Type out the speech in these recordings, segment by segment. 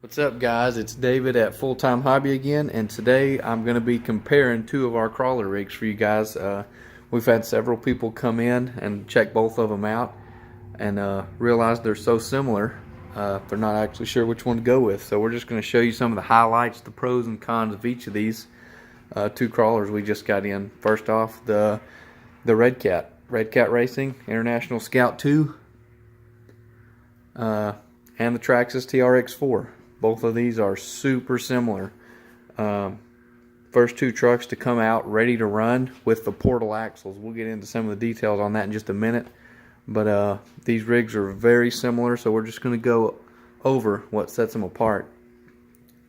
What's up, guys? It's David at Full Time Hobby again, and today I'm going to be comparing two of our crawler rigs for you guys. We've had several people come in and check both of them out and realize they're so similar, they're not actually sure which one to go with. So we're just going to show you some of the highlights, the pros and cons of each of these two crawlers we just got in. First off, the Redcat Racing International Scout 2 and the Traxxas TRX4. Both of these are super similar. First two trucks to come out ready to run with the portal axles. We'll get into some of the details on that in just a minute. But these rigs are very similar, so we're just going to go over what sets them apart.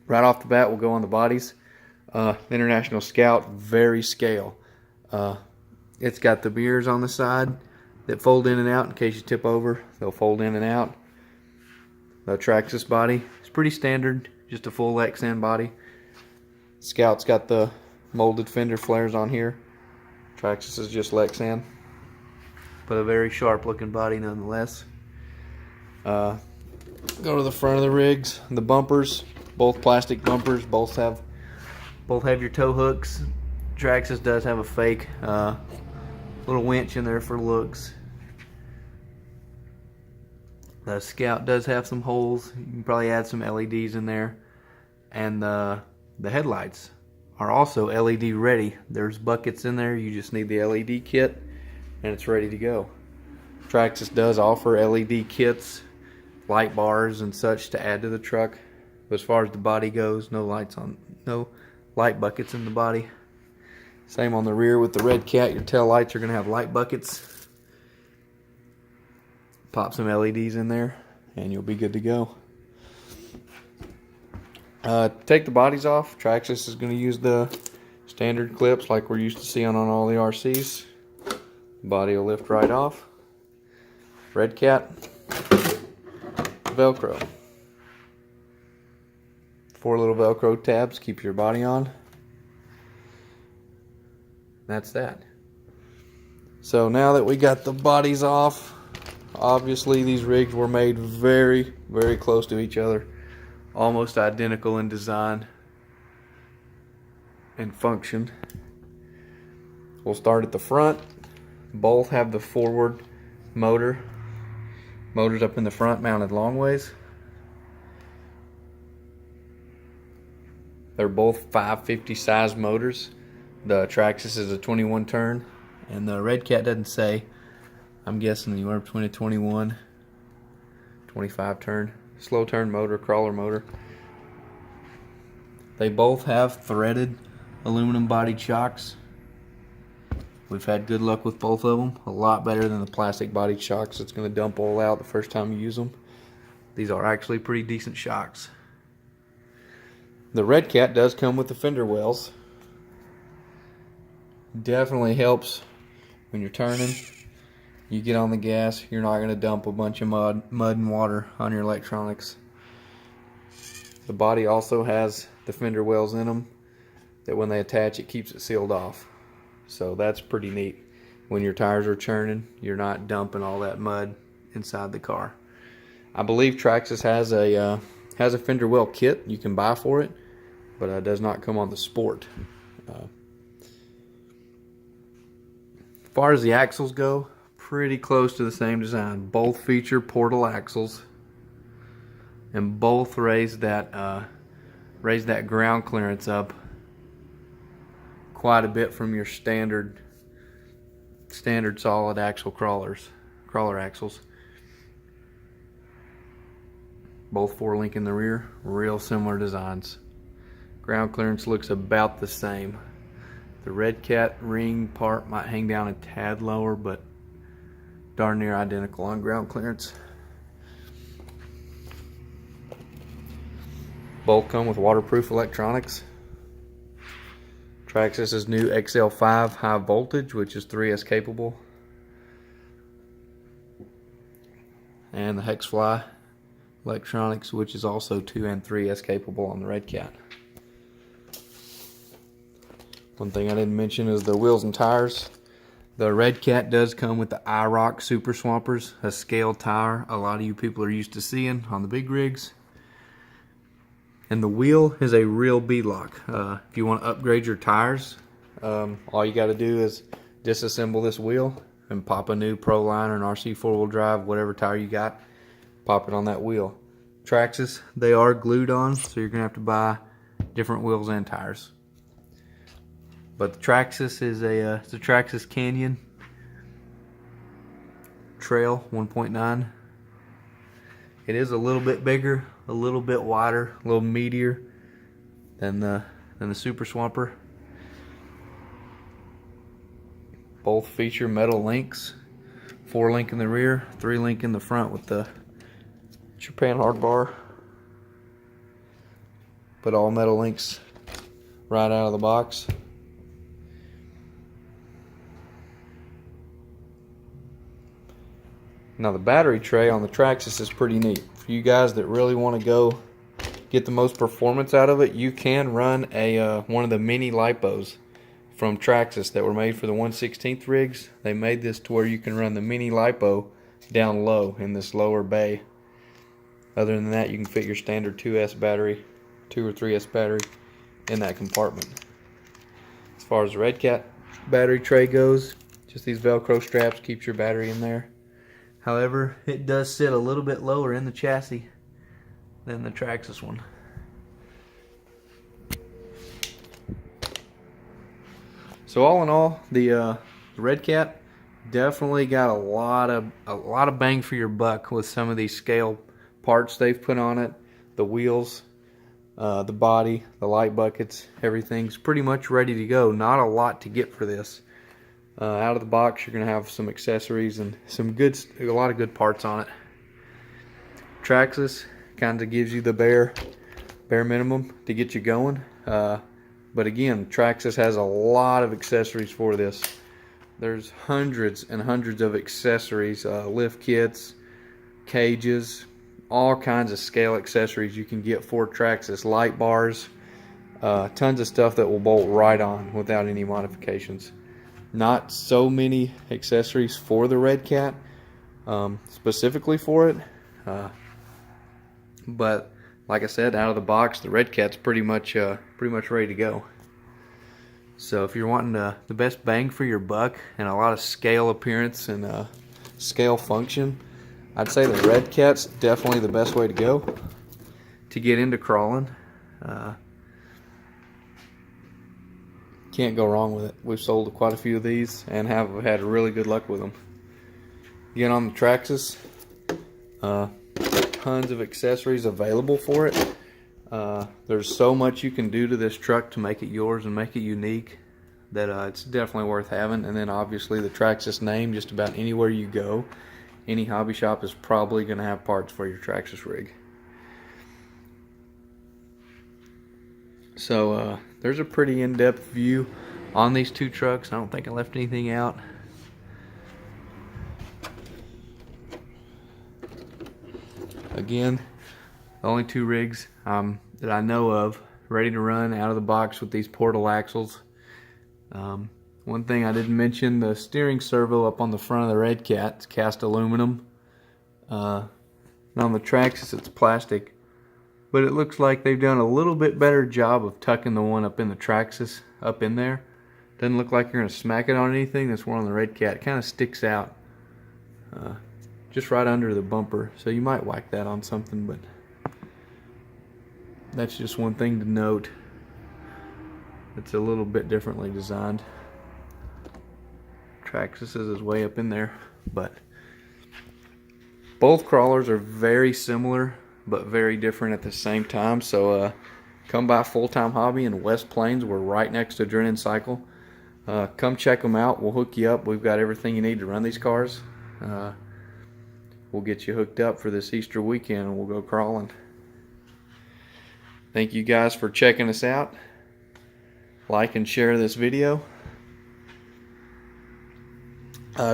Right off the bat, we'll go on the bodies. International Scout, very scale. It's got the mirrors on the side that fold in and out in case you tip over. They'll fold in and out. The Traxxas body is pretty standard, just a full XN body. Scout's got the molded fender flares on here. Traxxas is just Lexan, but a very sharp looking body nonetheless. Go to the front of the rigs. The bumpers, both plastic bumpers, both have your tow hooks. Traxxas does have a fake little winch in there for looks. The Scout does have some holes. You can probably add some LEDs in there. And the headlights are also LED ready. There's buckets in there. You just need the LED kit and it's ready to go. Traxxas does offer LED kits, light bars and such to add to the truck. But as far as the body goes, no light buckets in the body. Same on the rear with the Redcat. Your tail lights are going to have light buckets. Pop some LEDs in there and you'll be good to go. Take the bodies off. Traxxas is going to use the standard clips like we're used to seeing on all the RCs. Body will lift right off. Redcat, Velcro. 4 little Velcro tabs keep your body on. That's that. So now that we got the bodies off, obviously these rigs were made very, very close to each other. Almost identical in design and function. We'll start at the front. Both have the forward motor. Motor's up in the front, mounted long ways. They're both 550 size motors. The Traxxas is a 21 turn and the Redcat doesn't say. I'm guessing anywhere between a 21, 25 turn. Slow turn motor, crawler motor. They both have threaded aluminum bodied shocks. We've had good luck with both of them. A lot better than the plastic bodied shocks. It's going to dump oil out the first time you use them. These are actually pretty decent shocks. The Redcat does come with the fender wells. Definitely helps when you're turning. You get on the gas, you're not going to dump a bunch of mud and water on your electronics. The body also has the fender wells in them that when they attach it keeps it sealed off. So that's pretty neat. When your tires are churning, you're not dumping all that mud inside the car. I believe Traxxas has a fender well kit you can buy for it, but it does not come on the Sport. As far as the axles go, pretty close to the same design. Both feature portal axles and both raise that ground clearance up quite a bit from your standard solid axle crawler axles. Both 4-link in the rear, real similar designs. Ground clearance looks about the same. The Redcat ring part might hang down a tad lower, but darn near identical on ground clearance. Both come with waterproof electronics. Traxxas' new XL5 high voltage, which is 3S capable. And the Hexfly electronics, which is also 2 and 3S capable on the Redcat. One thing I didn't mention is the wheels and tires. The Redcat does come with the IROC Super Swampers, a scale tire a lot of you people are used to seeing on the big rigs. And the wheel is a real beadlock. If you want to upgrade your tires, all you got to do is disassemble this wheel and pop a new Proline or an RC 4-wheel drive, whatever tire you got, pop it on that wheel. Traxxas, they are glued on, so you're going to have to buy different wheels and tires. But the Traxxas is it's a Traxxas Canyon Trail 1.9. It is a little bit bigger, a little bit wider, a little meatier than the Super Swamper. Both feature metal links, 4-link in the rear, 3-link in the front with the Japan hard bar. But all metal links right out of the box. Now the battery tray on the Traxxas is pretty neat. For you guys that really want to go get the most performance out of it, you can run a one of the mini lipos from Traxxas that were made for the 1/16 rigs. They made this to where you can run the mini lipo down low in this lower bay. Other than that, you can fit your standard 2S battery, 2 or 3S battery in that compartment. As far as the Redcat battery tray goes, just these Velcro straps keeps your battery in there. However, it does sit a little bit lower in the chassis than the Traxxas one. So all in all, the Redcat definitely got a lot of bang for your buck with some of these scale parts they've put on it. The wheels, the body, the light buckets, everything's pretty much ready to go. Not a lot to get for this. Out of the box, you're going to have some accessories and a lot of good parts on it. Traxxas kind of gives you the bare minimum to get you going. But again, Traxxas has a lot of accessories for this. There's hundreds and hundreds of accessories, lift kits, cages, all kinds of scale accessories you can get for Traxxas. Light bars, tons of stuff that will bolt right on without any modifications. Not so many accessories for the Redcat, specifically for it. But like I said, out of the box, the Redcat's pretty much ready to go. So if you're wanting the best bang for your buck and a lot of scale appearance and scale function, I'd say the Redcat's definitely the best way to go to get into crawling. Can't go wrong with it. We've sold quite a few of these and have had really good luck with them. Again, on the Traxxas, tons of accessories available for it. There's so much you can do to this truck to make it yours and make it unique that it's definitely worth having. And then obviously the Traxxas name, just about anywhere you go, any hobby shop is probably going to have parts for your Traxxas rig. So there's a pretty in-depth view on these two trucks. I don't think I left anything out. Again, the only two rigs that I know of ready to run out of the box with these portal axles. One thing I didn't mention, the steering servo up on the front of the Redcat is cast aluminum. And on the Traxxas it's plastic. But it looks like they've done a little bit better job of tucking the one up in the Traxxas up in there. Doesn't look like you're going to smack it on anything. This one on the Redcat, it kind of sticks out just right under the bumper. So you might whack that on something, but that's just one thing to note. It's a little bit differently designed. Traxxas is way up in there, but both crawlers are very similar but very different at the same time. So come by Full Time Hobby in West Plains. We're right next to Drennan Cycle. Come check them out. We'll hook you up. We've got everything you need to run these cars. We'll get you hooked up for this Easter weekend and we'll go crawling. Thank you guys for checking us out. Like and share this video.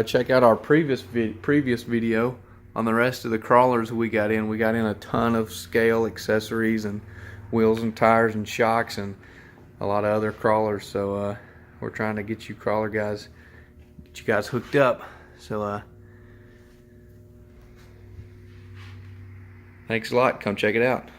Check out our previous video on the rest of the crawlers we got in. We got in a ton of scale accessories and wheels and tires and shocks and a lot of other crawlers. So we're trying to get you crawler guys, get you guys hooked up. So thanks a lot. Come check it out.